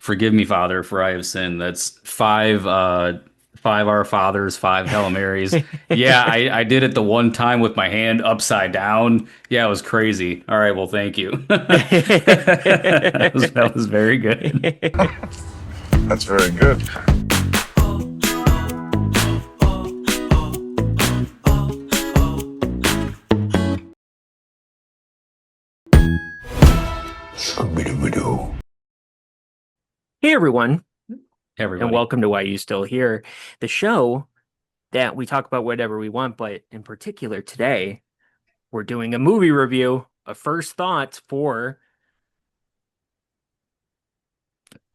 Forgive me, Father, for I have sinned. That's five Our Fathers, five Hail Marys. Yeah, I did it the one time with my hand upside down. Yeah, it was crazy. All right, well, thank you. That was very good. That's very good. Scooby-Doo. Hey everyone, and Everybody. welcome to Why You Still Here, the show that we talk about whatever we want, but in particular today, we're doing a movie review, a first thoughts for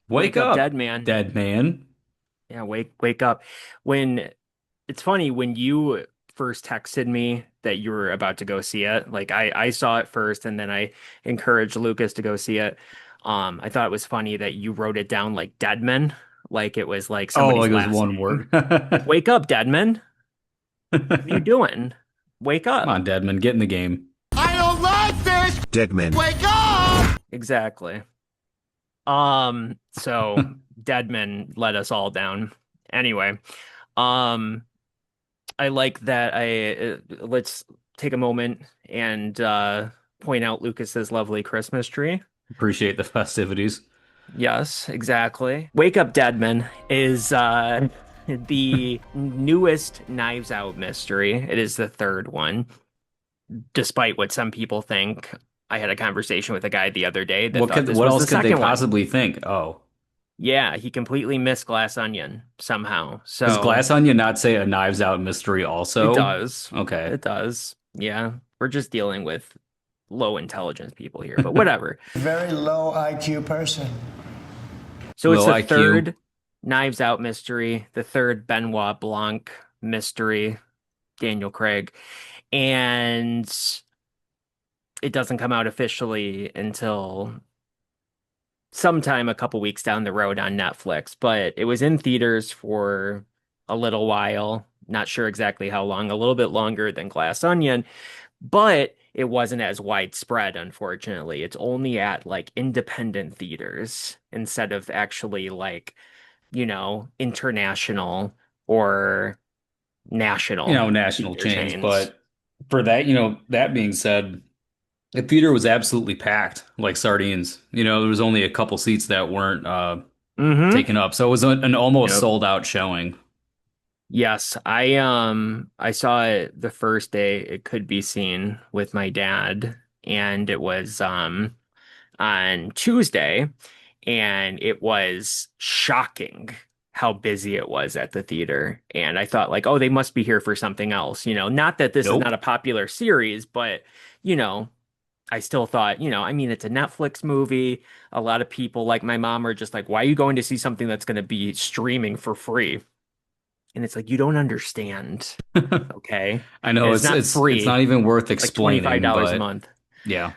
Wake Wake Up up, Dead Man. dead man. Yeah, wake up. When it's funny when you first texted me that you were about to go see it, like I saw it first and then I encouraged Lucas to go see it. I thought it was funny that you wrote it down like Deadman, like it was like Oh, somebody's like it was last one name. word. Like, wake up, Deadman. What are you doing? Wake Come up. on, Deadman, get in the game. I don't like this! Dead men. Wake up! Exactly. So Deadman let us all down. Anyway, um, I like that let's take a moment and point out Lucas's lovely Christmas tree. Appreciate the festivities. Yes, exactly. Wake Up Deadman is the newest Knives Out mystery. It is the third one, despite what some people think. I had a conversation with a guy the other day that thought this What was else the could they second one. possibly think? Oh, Yeah, he completely missed Glass Onion somehow. does So Glass Onion not say a Knives Out mystery it also? does. Okay. It does. Yeah, we're just dealing with low intelligence people here, but whatever. Very low IQ person. So it's Low the IQ. third Knives Out mystery, the third Benoit Blanc mystery, Daniel Craig, and it doesn't come out officially until sometime a couple weeks down the road on Netflix, but it was in theaters for a little while. Not sure exactly how long, a little bit longer than Glass Onion, but it wasn't as widespread, unfortunately. It's only at like independent theaters instead of actually like, international or national National theater chains. chains. But for that, that being said, the theater was absolutely packed like sardines. There was only a couple seats that weren't Mm-hmm. taken up. So it was an almost Yep. sold out showing. Yes, I saw it the first day it could be seen with my dad, and it was on Tuesday, and it was shocking how busy it was at the theater. And I thought like, oh, they must be here for something else, not that this is Nope. not a popular series, but you know, I still thought, I mean, it's a Netflix movie. A lot of people like my mom are just like, why are you going to see something that's going to be streaming for free? And it's like, you don't understand. Okay. I And know it's not it's not free, even worth like $25 explaining, a but month. yeah.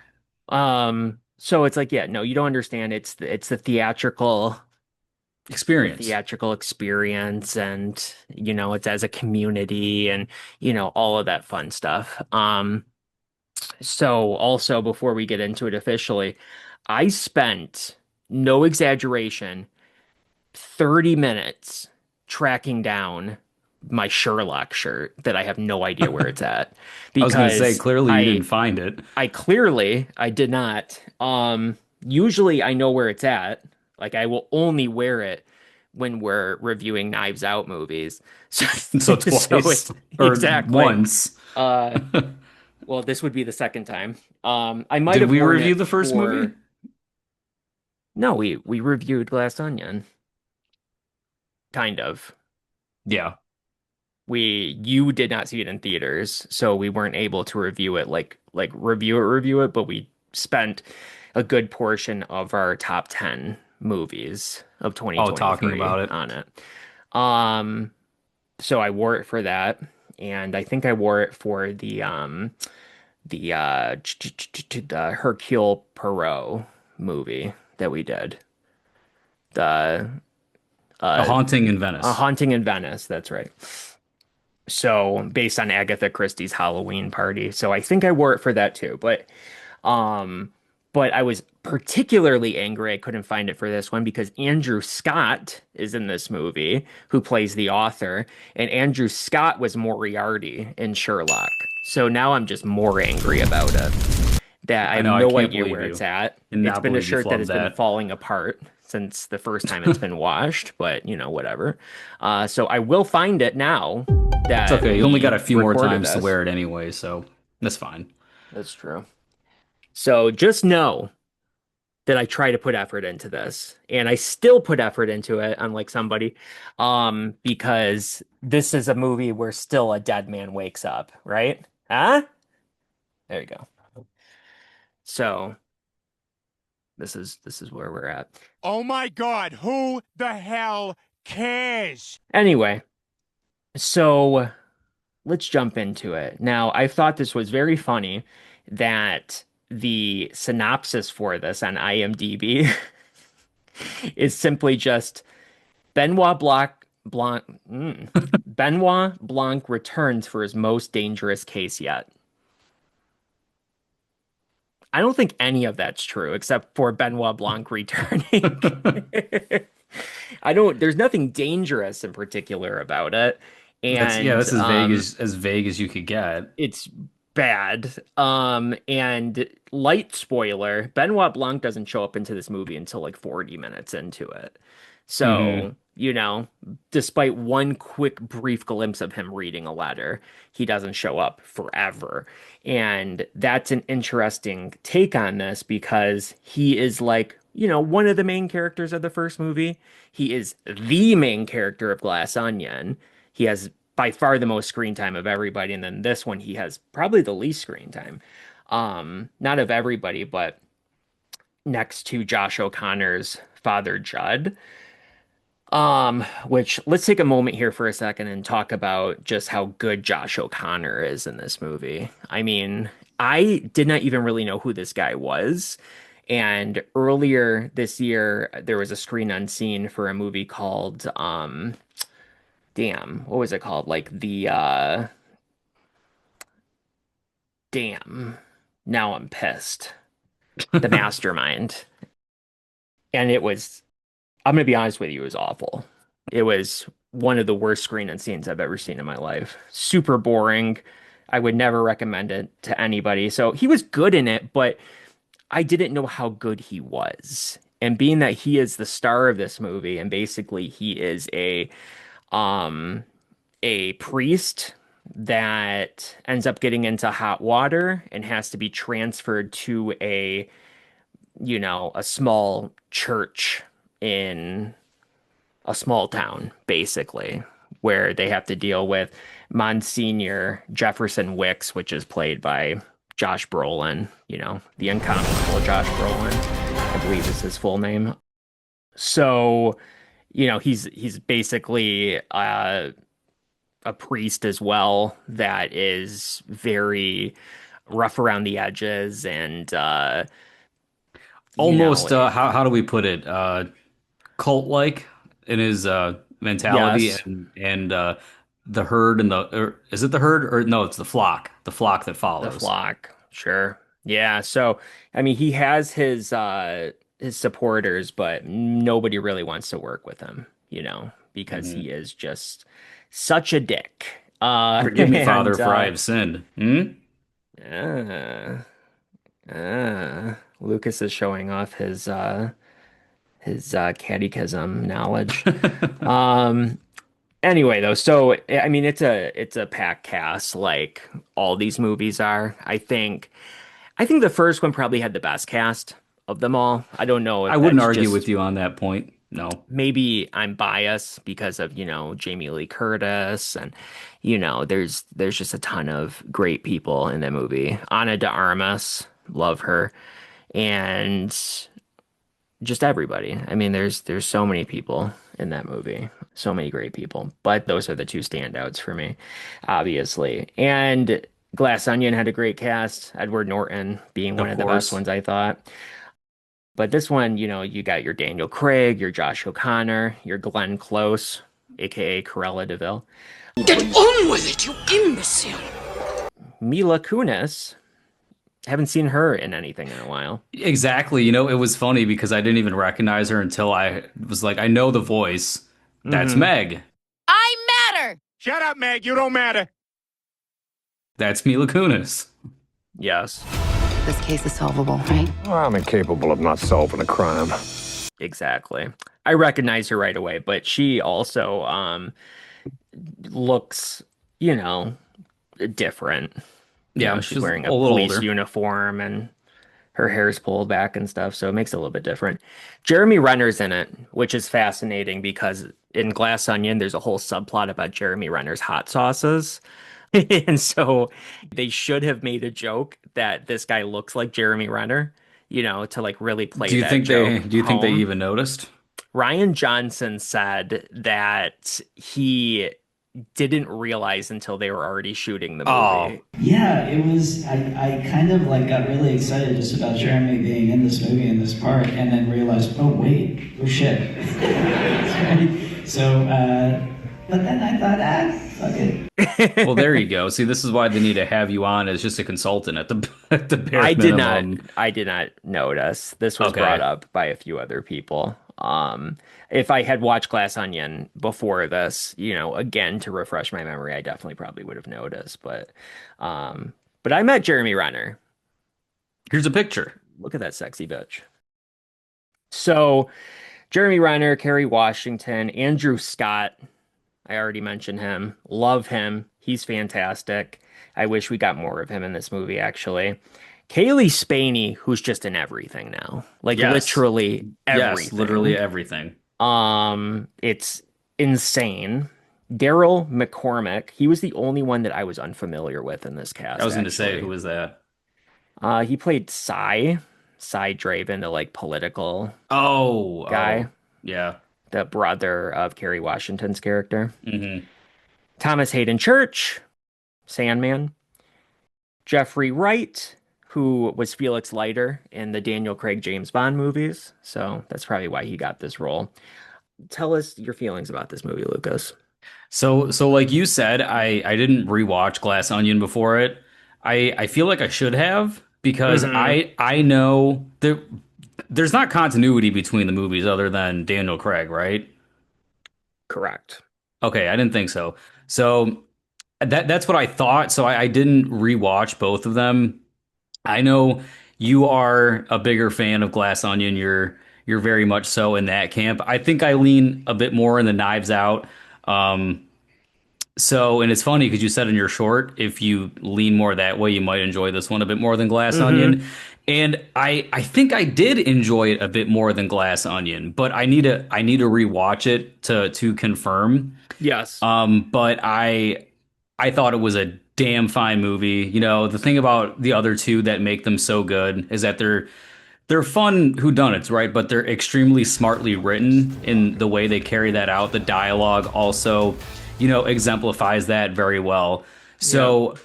So it's like, yeah, no, you don't understand. It's the Experience. theatrical experience, and it's as a community, and all of that fun stuff. So also before we get into it officially, I spent, no exaggeration, 30 minutes tracking down my Sherlock shirt that I have no idea where it's at, I was gonna say, because clearly you didn't I find it. I did not. Usually I know where it's at. Like I will only wear it when we're reviewing Knives Out movies. So, So so twice it's or exactly. once. Uh, well, this would be the second time. I might Did have we worn review it the first movie? for. No, we reviewed Glass Onion, kind of. Yeah. You did not see it in theaters, so we weren't able to review it like review it, but we spent a good portion of our top 10 movies of Oh, talking 2023 about it. on it. Um, so I wore it for that, and I think I wore it for the Hercule Poirot movie that we did. The A uh Haunting in A Venice. Haunting in Venice, that's right. So based on Agatha Christie's Halloween Party. So I think I wore it for that too. But um But I was particularly angry I couldn't find it for this one because Andrew Scott is in this movie, who plays the author, and Andrew Scott was Moriarty in Sherlock. So now I'm just more angry about it. That I I have know, I no can't idea believe where you. it's at. Cannot It's been a believe you shirt that flubbed has been that. falling apart since the first time it's been washed, but whatever. So I will find it now It's that okay. You only got we a few more recorded times to this. wear it anyway, so that's fine. That's true. So just know that I try to put effort into this, and I still put effort into it, unlike somebody, because this is a movie where still a dead man wakes up, right? Huh? There you go. So this is where we're at. Oh my God, who the hell cares? Anyway, so let's jump into it. Now, I thought this was very funny that the synopsis for this on IMDb is simply just Benoit Blanc returns for his most dangerous case yet. I don't think any of that's true except for Benoit Blanc returning. There's nothing dangerous in particular about it. And That's as vague as you could get. it's bad. And light spoiler, Benoit Blanc doesn't show up into this movie until like 40 minutes into it. Hmm. So, despite one quick brief glimpse of him reading a letter, he doesn't show up forever. And that's an interesting take on this because he is like, one of the main characters of the first movie. He is the main character of Glass Onion. He has by far the most screen time of everybody, and then this one he has probably the least screen time. Not of everybody, but next to Josh O'Connor's father Judd. Which let's take a moment here for a second and talk about just how good Josh O'Connor is in this movie. I mean, I did not even really know who this guy was. And earlier this year, there was a screen unseen for a movie called damn, what was it called? Like damn. Now I'm pissed. The Mastermind. And I'm gonna be honest with you, it was awful. It was one of the worst screen and scenes I've ever seen in my life. Super boring. I would never recommend it to anybody. So he was good in it, but I didn't know how good he was. And being that he is the star of this movie, and basically he is um a priest that ends up getting into hot water and has to be transferred to a small church in a small town, basically, where they have to deal with Monsignor Jefferson Wicks, which is played by Josh Brolin, the incomparable Josh Brolin, I believe is his full name. So, he's basically a priest as well that is very rough around the edges and Almost, how do we put it? Cult-like in his mentality yes, and the herd is it the herd or no? It's the flock that the follows. flock, sure. Yeah, so I mean he has his supporters, but nobody really wants to work with him, because Hmm. he is just such a dick. Forgive me, Father, And for I have sinned. Hmm? uh, Lucas is showing off his catechism knowledge. Um, anyway, though, so I mean, it's a packed cast, like all these movies are. I think the first one probably had the best cast of them all. I don't know I if wouldn't that's argue just with you on that point. No. maybe I'm biased because of, Jamie Lee Curtis and there's just a ton of great people in the movie. Ana de Armas, love her, and just everybody. I mean, there's so many people in that movie, so many great people. But those are the two standouts for me, obviously. And Glass Onion had a great cast, Edward Norton being one Of of the best course. ones, I thought. But this one, you got your Daniel Craig, your Josh O'Connor, your Glenn Close, aka Cruella de Vil, Get on with it, you imbecile! Mila Kunis, Haven't seen her in anything in a while. Exactly. It was funny because I didn't even recognize her until I was like, I know the voice. That's Hmm. Meg. I matter. Shut up, Meg. You don't matter. That's Mila Kunis. Yes, This case is solvable, right? I'm incapable of not solving a crime. exactly. I recognize her right away, but she also looks, you know, different. Yeah, She's she's wearing a a little police older. uniform and her hair's pulled back and stuff, so it makes it a little bit different. Jeremy Renner's in it, which is fascinating because in Glass Onion, there's a whole subplot about Jeremy Renner's hot sauces. And so they should have made a joke that this guy looks like Jeremy Renner, to like really play Do you that think they joke do you think they home. even noticed? Ryan Johnson said that he didn't realize until they were already shooting the Oh, movie. Yeah, it was. I kind of like got really excited just about Jeremy being in this movie in this part, and then realized, oh wait, oh shit. So, but then I thought, fuck it. well, there you go. See, this is why they need to have you on as just a consultant at the at the bare minimum. I did not notice. This was Okay. brought up by a few other people. If I had watched Glass Onion before this, again to refresh my memory, I definitely probably would have noticed. But I met Jeremy Renner. Here's a picture. Look at that sexy bitch. So, Jeremy Renner, Kerry Washington, Andrew Scott. I already mentioned him. Love him. He's fantastic. I wish we got more of him in this movie, actually. Kaylee Spaney, who's just in everything now. Like Yes. literally everything. Yes, literally everything. It's insane. Daryl McCormick, he was the only one that I was unfamiliar with in this cast. I was going to say, actually. who was that? He played Cy Draven, the like political Oh, guy, yeah. the brother of Kerry Washington's character. hmm Thomas Hayden Church, Sandman. Jeffrey Wright, who was Felix Leiter in the Daniel Craig James Bond movies. So that's probably why he got this role. Tell us your feelings about this movie, Lucas. So like you said, I didn't rewatch Glass Onion before it. I feel like I should have because Mhm. I know there's not continuity between the movies other than Daniel Craig, right? Correct. Okay, I didn't think so. So that's what I thought. So I didn't rewatch both of them. I know you are a bigger fan of Glass Onion. You're very much so in that camp. I think I lean a bit more in the Knives Out. Um, and it's funny because you said in your short, if you lean more that way, you might enjoy this one a bit more than Glass Mhm. Onion. And I think I did enjoy it a bit more than Glass Onion, but I need to rewatch it to confirm. Yes. But I thought it was a damn fine movie. The thing about the other two that make them so good is that they're fun whodunits, right? But they're extremely smartly written in the way they carry that out. The dialogue also, exemplifies that very well. So,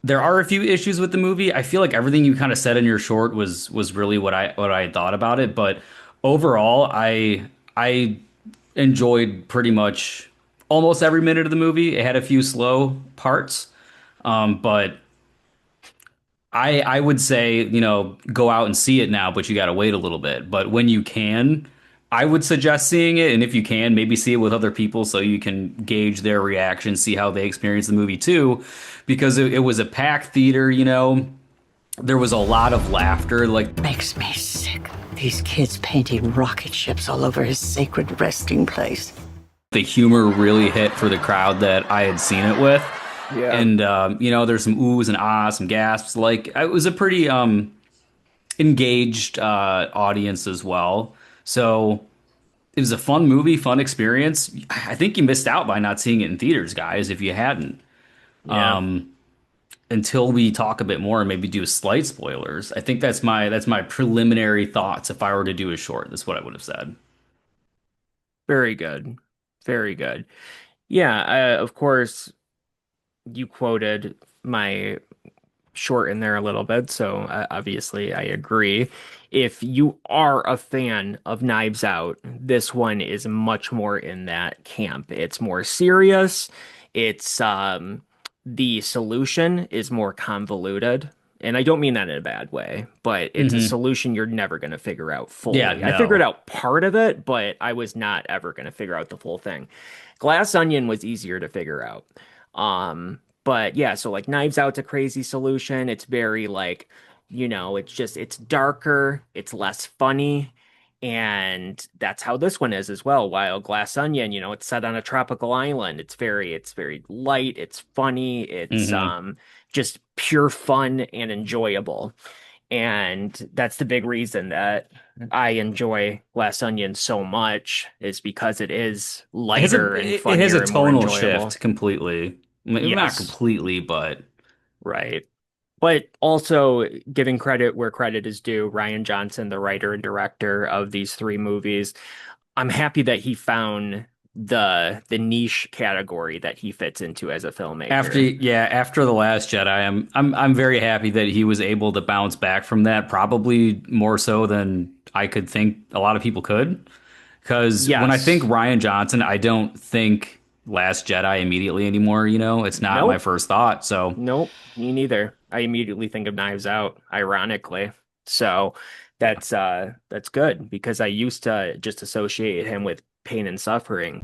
there are a few issues with the movie. I feel like everything you kind of said in your short was really what I thought about it, but overall, I enjoyed pretty much almost every minute of the movie. It had a few slow parts, but I would say, go out and see it now, but you got to wait a little bit. But when you can, I would suggest seeing it. And if you can, maybe see it with other people so you can gauge their reaction, see how they experience the movie too. Because it was a packed theater, there was a lot of laughter. Like, Makes me sick. These kids painting rocket ships all over his sacred resting place. the humor really hit for the crowd that I had seen it with. Yeah. And, there's some oohs and ahs, some gasps. Like, it was a pretty engaged audience as well. So it was a fun movie, fun experience. I think you missed out by not seeing it in theaters, guys, if you hadn't. Yeah. Until we talk a bit more and maybe do slight spoilers. I think that's my preliminary thoughts if I were to do a short. That's what I would have said. Very good. Very good. Yeah, of course, you quoted my short in there a little bit, so obviously I agree. If you are a fan of Knives Out, this one is much more in that camp. It's more serious. It's the solution is more convoluted And I don't mean that in a bad way, but it's a Hmm. solution you're never going to figure out fully. Yeah, I figured no. out part of it, but I was not ever going to figure out the full thing. Glass Onion was easier to figure out. But yeah, so like Knives Out's a crazy solution. It's very like, it's darker, it's less funny. And that's how this one is as well. While Glass Onion, it's set on a tropical island. It's very light, it's funny, it's Hmm. just pure fun and enjoyable. And that's the big reason that I enjoy Glass Onion so much is because it is lighter and It has a funnier and more tonal enjoyable. shift completely. Not Yes, completely, but right. But also giving credit where credit is due, Ryan Johnson, the writer and director of these three movies, I'm happy that he found the niche category that he fits into as a filmmaker. after The Last Jedi, I'm very happy that he was able to bounce back from that, probably more so than I could think a lot of people could. Because when I think Yes. Ryan Johnson, I don't think Last Jedi immediately anymore, It's not my Nope. first thought. So Nope, me neither. I immediately think of Knives Out, ironically. So that's good because I used to just associate him with pain and suffering.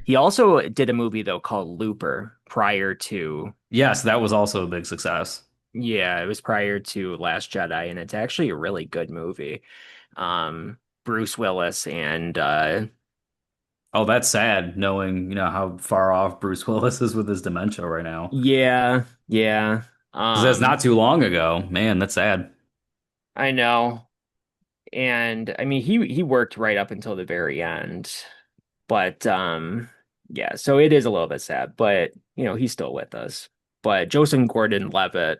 He also did a movie though called Looper prior to yes, that was also a big success. yeah, it was prior to Last Jedi, and it's actually a really good movie. Bruce Willis and Oh, that's sad knowing, how far off Bruce Willis is with his dementia right now. yeah, yeah. Because that's Um, not too long ago. Man, that's sad. I know. And I mean he worked right up until the very end. But yeah, so it is a little bit sad, but he's still with us. But Joseph Gordon-Levitt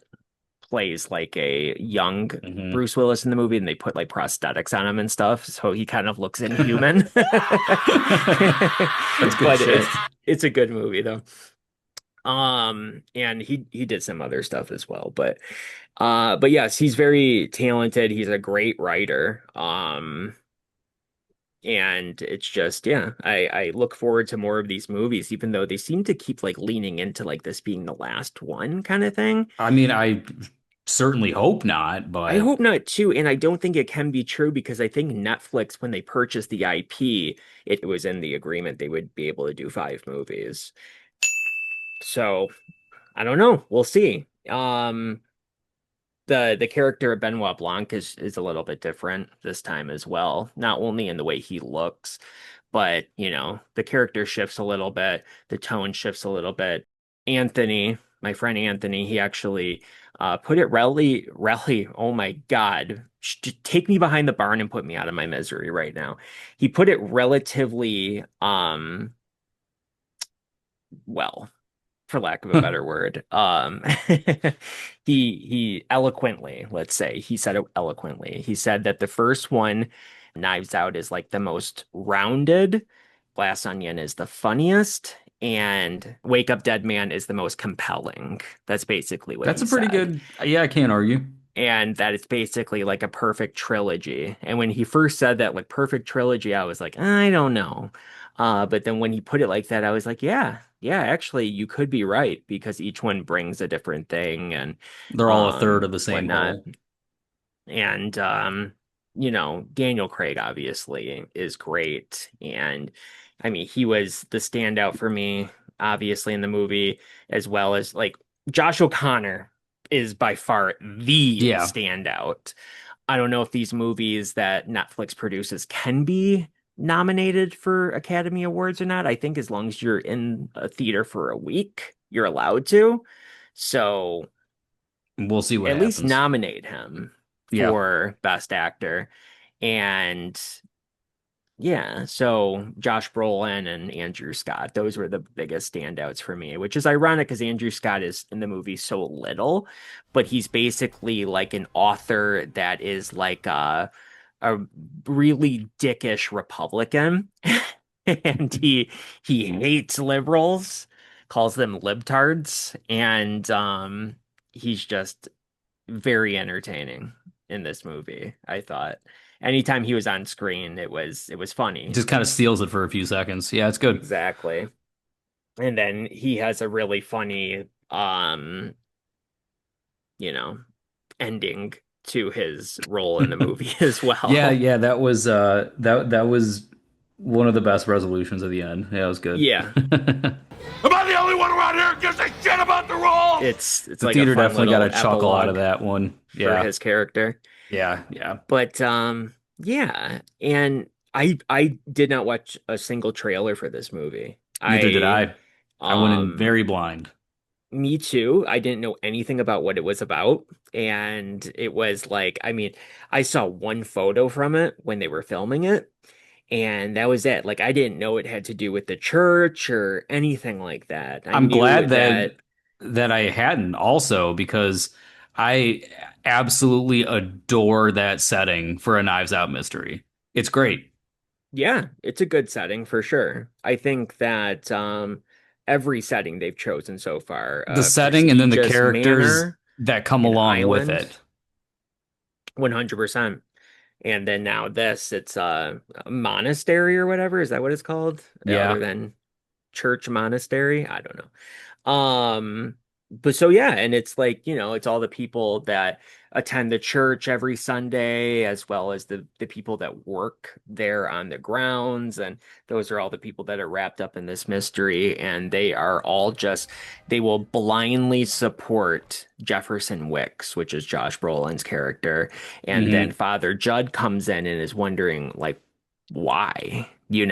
plays like a young Hmm. Bruce Willis in the movie, and they put like prosthetics on him and stuff, so he kind of looks inhuman. That's good But shit. it's a good movie though. And he did some other stuff as well, but yes, he's very talented. He's a great writer. And it's just, yeah, I look forward to more of these movies, even though they seem to keep like leaning into like this being the last one kind of thing. I mean, I certainly hope not, I but hope not too, and I don't think it can be true because I think Netflix, when they purchased the IP, it was in the agreement they would be able to do 5 movies. So I don't know. We'll see. The character of Benoit Blanc is a little bit different this time as well, not only in the way he looks, but the character shifts a little bit, the tone shifts a little bit. Anthony, my friend Anthony, he actually put it really, oh my God, just take me behind the barn and put me out of my misery right now. He put it relatively well, for lack of a better word. He eloquently, let's say, he said it eloquently. He said that the first one, Knives Out, is like the most rounded, Glass Onion is the funniest, and Wake Up Dead Man is the most compelling. That's basically what that's he a pretty said. good. Yeah, I can't argue. And that it's basically like a perfect trilogy. And when he first said that, like perfect trilogy, I was like, I don't know. But then when he put it like that, I was like, yeah, actually, you could be right because each one brings a different thing and They're all a third of the same whatnot. whole. And Daniel Craig obviously is great. And I mean, he was the standout for me, obviously, in the movie, as well as like Josh O'Connor is by far the Yeah, standout. I don't know if these movies that Netflix produces can be nominated for Academy Awards or not. I think as long as you're in a theater for a week, you're allowed to. So we'll see what at least happens. nominate him Yeah. for Best Actor. And yeah, so Josh Brolin and Andrew Scott, those were the biggest standouts for me, which is ironic because Andrew Scott is in the movie so little, but he's basically like an author that is like a really dickish Republican. And he hates liberals, calls them libtards, and he's just very entertaining in this movie, I thought. Anytime he was on screen, it was funny. Just kind of steals it for a few seconds. Yeah, it's good. Exactly. And then he has a really funny ending to his role in the movie as Yeah, well. yeah, that was that was one of the best resolutions of the end. Yeah, it was good. Yeah, Am I the only one around here who gives a shit about the rules? it's The like a theater fun definitely got little a chuckle out of epilogue that one. for Yeah. his character. Yeah, yeah. But yeah, and I did not watch a single trailer for this movie. Neither did I. I went in Um very blind. Me too. I didn't know anything about what it was about. And it was like, I mean, I saw one photo from it when they were filming it, and that was it. Like, I didn't know it had to do with the church or anything like that. I I'm knew glad that, that I hadn't also because I absolutely adore that setting for a Knives Out mystery. It's great. yeah, it's a good setting for sure. I think that every setting they've chosen so far, The setting and then the prestigious characters manor, that come an along with island, it. 100%. And then now this, it's a monastery or whatever. Is that what it's called? Other Yeah. than church monastery? I don't know. But so yeah, and it's like, it's all the people that attend the church every Sunday, as well as the people that work there on the grounds. And those are all the people that are wrapped up in this mystery. And they are all just, they will blindly support Jefferson Wicks, which is Josh Brolin's character. And then Hmm. Father Judd comes in and is wondering, like, why, like,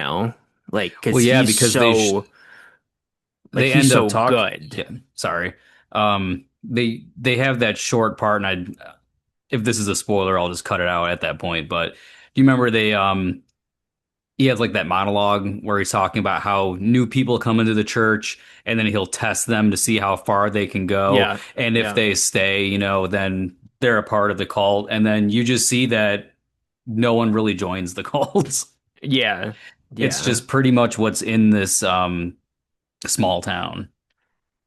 Well, because yeah, he's because so, like, they he's end up so talking. good. Yeah, sorry. They have that short part, and I if this is a spoiler, I'll just cut it out at that point. But do you remember he has like that monologue where he's talking about how new people come into the church and then he'll test them to see how far they can go. Yeah. And if Yeah. they stay, then they're a part of the cult. And then you just see that no one really joins the cult. Yeah. It's Yeah. just pretty much what's in this small town.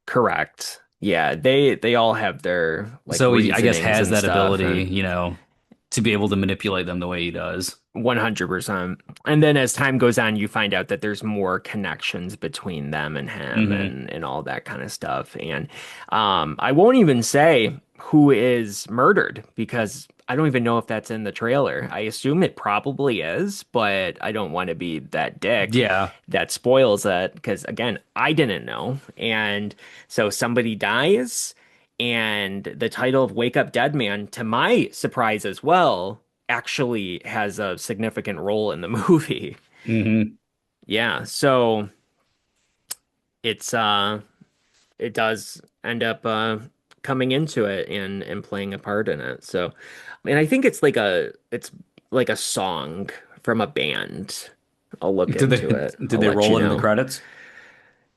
Correct. Yeah. They all have their like So he, I guess, reasonings has and that stuff, ability, and to be able to manipulate them the way he does. 100%. And then as time goes on, you find out that there's more connections between them and him, Hmm. and all that kind of stuff. And I won't even say who is murdered because I don't even know if that's in the trailer. I assume it probably is, but I don't want to be that dick Yeah. that spoils it because again, I didn't know. And so somebody dies, and the title of Wake Up Dead Man, to my surprise as well, actually has a significant role in the movie. Hmm. Yeah, so it's it does end up coming into it and playing a part in it. So, and I think it's like a song from a band. I'll look Did they into it. did I'll they let roll you it in the know. credits?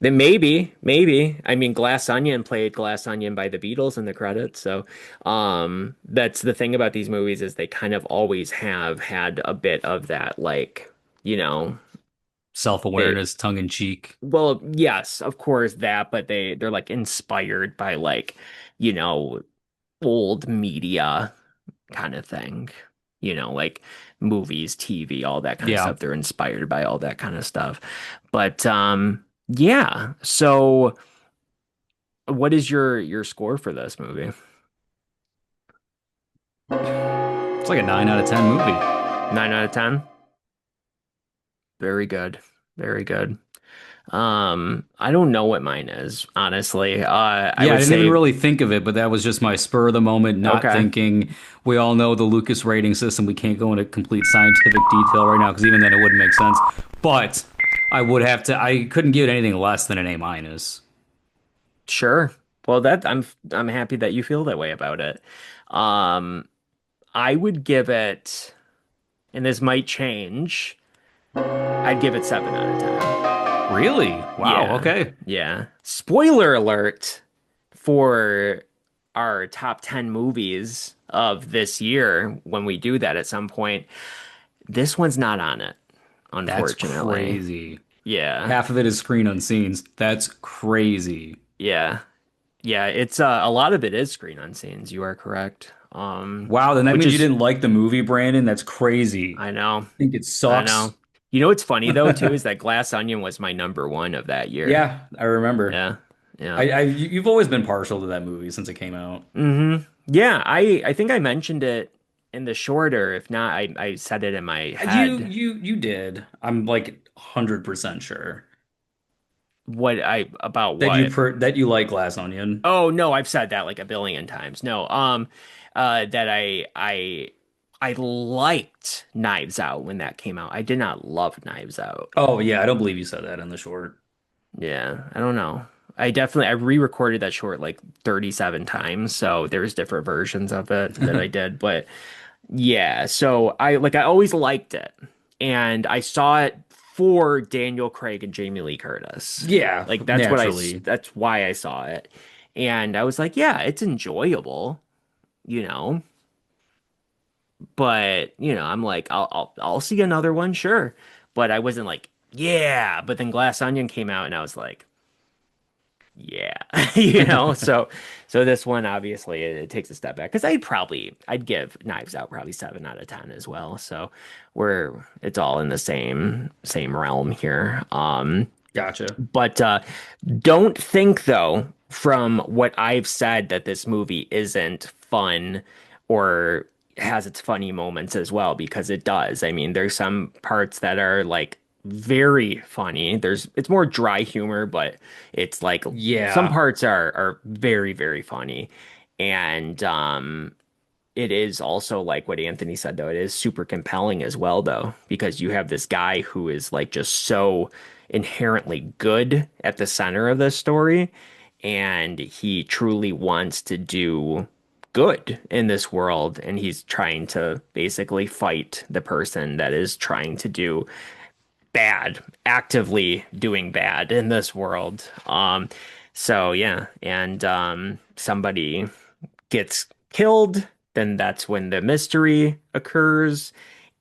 Then maybe. I mean, Glass Onion played Glass Onion by the Beatles in the credits. So, that's the thing about these movies is they kind of always have had a bit of that, like, you know, they, Self-awareness, tongue in cheek. well, yes, of course that, but they're like inspired by like, you know, old media kind of thing. Like movies, TV, all that kind of Yeah. stuff. They're inspired by all that kind of stuff. But yeah. So what is your score for this movie? It's like a 9 out of 10 movie. 9 out of 10? Very good. Very good. I don't know what mine is, honestly. I Yeah, I would didn't say even really think of it, but that was just my spur of the moment, not okay. thinking. We all know the Lucas rating system. We can't go into complete scientific detail right now because even then it wouldn't make sense. But I couldn't give it anything less than an A minus. Sure. Well, that I'm happy that you feel that way about it. Um, I would give it, and this might change. I'd give it 7 out of 10. Really? Wow, Yeah. okay. Yeah. Spoiler alert for our top 10 movies of this year when we do that at some point. This one's not on it, That's unfortunately. crazy. Yeah. Half of it is screen unscenes. That's crazy. Yeah. Yeah, it's a lot of it is screen unscenes. You are correct. Wow, then that Which means you is didn't like the movie, Brandon. That's crazy. I know. I think it I sucks. know. You know what's funny though too is that Glass Onion was my number one of that year. Yeah, I remember. Yeah. Yeah. You've always been partial to that movie since it came out. Mm-hmm. Yeah, I think I mentioned it in the shorter. If not, I said it in my head. You did. I'm like 100% sure About that what? that you like Glass Onion. Oh no, I've said that like a billion times. No, that I liked Knives Out when that came out. I did not love Knives Out. Oh yeah, I don't believe you said that in the short. Yeah, I don't know. I re-recorded that short like 37 times, so there's different versions of it that I did, but yeah, so I always liked it. And I saw it for Daniel Craig and Jamie Lee Curtis. Yeah, Like naturally. that's why I saw it. And I was like, yeah, it's enjoyable, you know. But, I'm like, I'll see another one, sure. But I wasn't like, yeah. But then Glass Onion came out and I was like, yeah, so this one obviously it takes a step back because I'd give Knives Out probably 7 out of 10 as well. So it's all in the same realm here. Gotcha. But don't think though from what I've said that this movie isn't fun or has its funny moments as well because it does. I mean, there's some parts that are like very funny. It's more dry humor, but it's like some Yeah. parts are very, very funny. And it is also like what Anthony said though, it is super compelling as well though, because you have this guy who is like just so inherently good at the center of this story, and he truly wants to do good in this world, and he's trying to basically fight the person that is trying to do bad, actively doing bad in this world. So yeah, and somebody gets killed, then that's when the mystery occurs,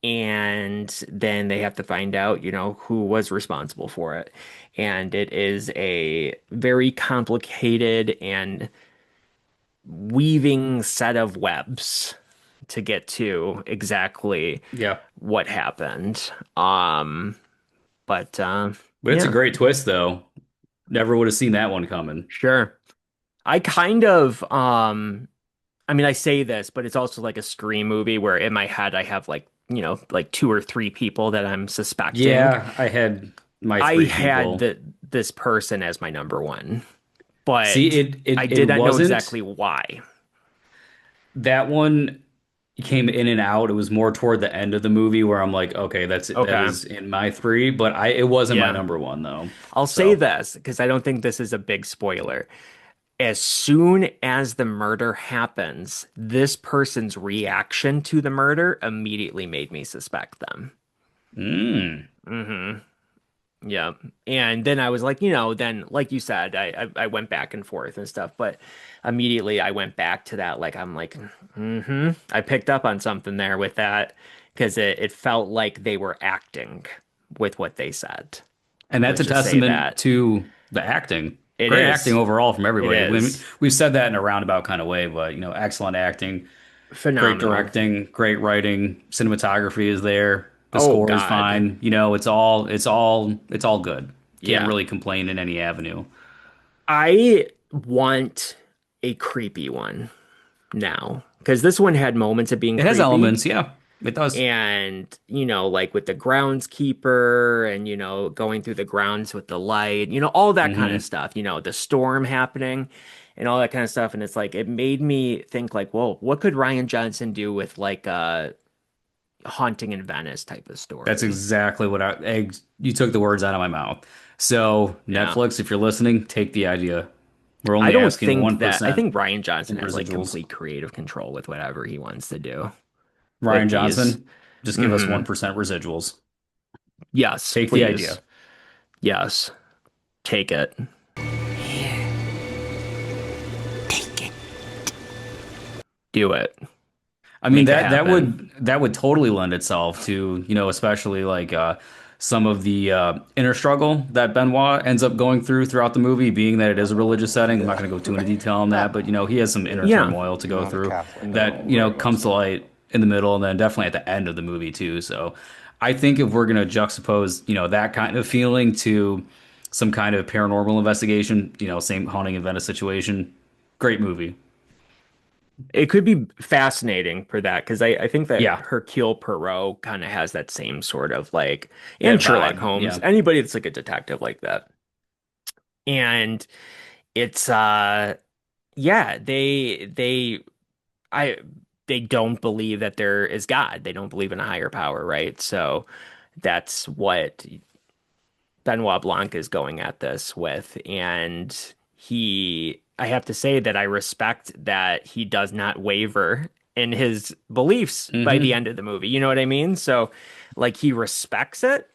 and then they have to find out, who was responsible for it. And it is a very complicated and weaving set of webs to get to exactly Yeah. what happened. But But it's a yeah, great twist though. Never would have seen that one coming. sure. I kind of I mean I say this, but it's also like a Scream movie where in my head I have like, like 2 or 3 people that I'm suspecting. Yeah, I had my I three had people. this person as my number one, See, but I it did not know wasn't exactly why. that one came in and out. It was more toward the end of the movie where I'm like, okay, that Okay. is in my three, but it wasn't my Yeah. number one though. I'll say So this because I don't think this is a big spoiler. As soon as the murder happens, this person's reaction to the murder immediately made me suspect them. mm, Hmm. Yeah. And then I was like, then like you said, I went back and forth and stuff, but immediately I went back to that. Like I'm like, I picked up on something there with that because it felt like they were acting with what they said. and that's Let's a just say testament that. to the acting. It Great acting is. overall from It everybody. is We've said that in a roundabout kind of way, but excellent acting, great phenomenal. directing, great writing, cinematography is there. The Oh score is God. fine. It's all good. Can't Yeah. really complain in any avenue. I want a creepy one now because this one had moments of being It has creepy. elements, yeah. It does. And, like with the groundskeeper and, going through the grounds with the light, all that kind of Hmm. stuff, the storm happening and all that kind of stuff. And it's like, it made me think like, whoa, what could Ryan Johnson do with like a Haunting in Venice type of That's story? exactly what you took the words out of my mouth. So, Yeah. Netflix, if you're listening, take the idea. We're I only don't asking think that, I 1% think Ryan Johnson in has like residuals. complete creative control with whatever he wants to do Ryan with these. Johnson, just give us Hmm. 1% residuals. Yes, Take the idea. please. Yes, take it. Take it. Do it. I mean Make it that happen. would totally lend itself to, especially like some of the inner struggle that Benoit ends up going throughout the movie, being that it is a religious setting. I'm not going to go too into detail on that, but he has some inner Yeah. turmoil to go Not a through Catholic. that, No, right, comes to light in the middle and then definitely at the end of the movie too. So I think if we're going to juxtapose, that kind of feeling to some kind of paranormal investigation, same Haunting in Venice situation, great movie. It could be fascinating for that because I think that Yeah, Hercule Poirot kind of has that same sort of like, that and Sherlock vibe. Holmes, Yeah. anybody that's like a detective like that. And it's yeah, I they don't believe that there is God. They don't believe in a higher power, right? So that's what Benoit Blanc is going at this with. And I have to say that I respect that he does not waver in his beliefs by the Hmm. end of the movie. You know what I mean? So, like, he respects it,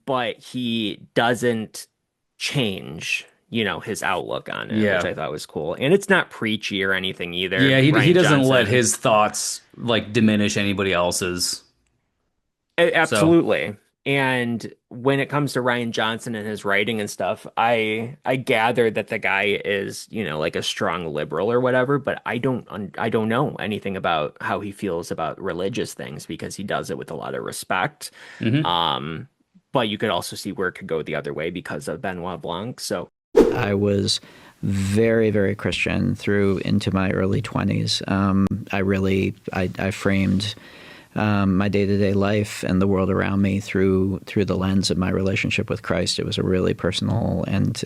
but he doesn't change, his outlook on it, which Yeah. I thought was cool. And it's not preachy or anything either. Yeah, he Ryan doesn't let Johnson. his thoughts like diminish anybody else's. So, Absolutely. And when it comes to Ryan Johnson and his writing and stuff, I gather that the guy is, like a strong liberal or whatever, but I don't know anything about how he feels about religious things because he does it with a lot of respect. mhm. Um, but you could also see where it could go the other way because of Benoit Blanc. So I was very, very Christian through into my early 20s. I framed my day-to-day life and the world around me through the lens of my relationship with Christ. It was a really personal and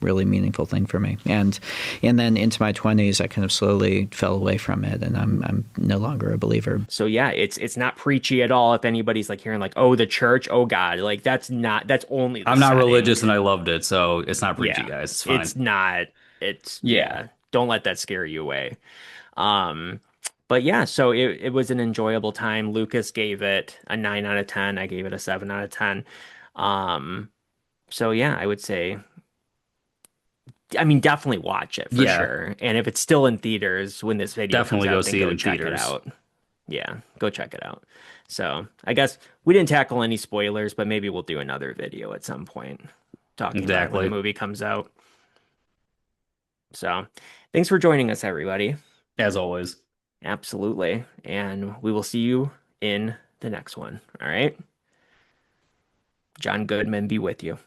really meaningful thing for me. And then into my 20s, I kind of slowly fell away from it, and I'm no longer a believer. so yeah, it's not preachy at all. If anybody's like hearing like, oh, the church, oh God, like that's only the I'm not setting. religious and I loved it, so it's not preachy, Yeah, guys. It's fine. it's not. It's Yeah. yeah. Don't let that scare you away. Um, but yeah, so it was an enjoyable time. Lucas gave it a 9 out of 10. I gave it a 7 out of 10. Um, so yeah, I would say, I mean, definitely watch it for Yeah, sure. And if it's still in theaters when this video comes definitely go out, then see it go in check it theaters. out. Yeah, go check it out. So I guess we didn't tackle any spoilers, but maybe we'll do another video at some point talking about it when the Exactly. movie comes out. So thanks for joining us, everybody. As always. Absolutely. And we will see you in the next one. All right. John Goodman be with you.